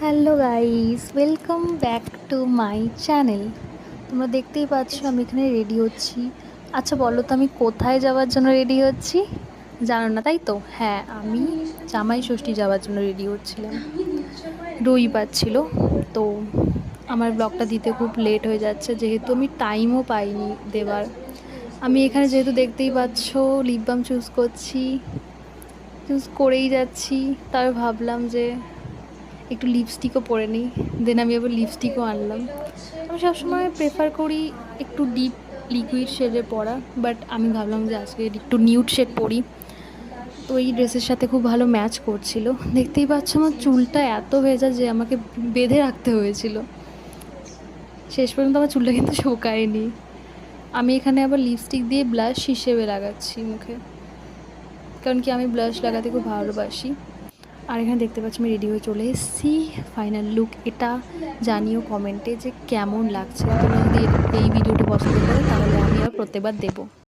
Hello guys, welcome back to my channel. তোমরা দেখতেই পাচ্ছ আমি এখানে রেডি হচ্ছি। আচ্ছা বলো তো আমি কোথায় যাওয়ার জন্য রেডি হচ্ছি? জানো না তাই তো? হ্যাঁ, আমি জামাই ষষ্ঠী যাওয়ার জন্য রেডি হচ্ছিলাম। রবিবার ছিল, তো আমার ব্লগটা দিতে খুব লেট হয়ে যাচ্ছে যেহেতু আমি টাইমও পাইনি দেওয়ার। আমি এখানে যেহেতু দেখতেই পাচ্ছ লিপ বাম চুজ করেই যাচ্ছি, তার ভাবলাম যে একটু লিপস্টিকও পরে নিই। দেন আমি আবার লিপস্টিকও আনলাম। আমি সবসময় প্রেফার করি একটু ডিপ লিকুইড শেডে পরা, বাট আমি ভাবলাম যে আজকে একটু নিউড শেড পরি, তো এই ড্রেসের সাথে খুব ভালো ম্যাচ করছিল। দেখতেই পাচ্ছ আমার চুলটা এত ভেজা যে আমাকে বেঁধে রাখতে হয়েছিল। শেষ পর্যন্ত আমার চুলটা কিন্তু শুকায়নি। আমি এখানে আবার লিপস্টিক দিয়ে ব্লাশ হিসেবে লাগাচ্ছি মুখে, কারণ কি আমি ব্লাশ লাগাতে খুব ভালোবাসি। আর এখানে দেখতে পাচ্ছি আমি রেডি হয়ে চলে এসেছি। ফাইনাল লুক এটা। জানিও কমেন্টে যে কেমন লাগছে। তোমরা যদি এই ভিডিওটি পছন্দ করো তাহলে আমি আর প্রত্যেকবার দেবো।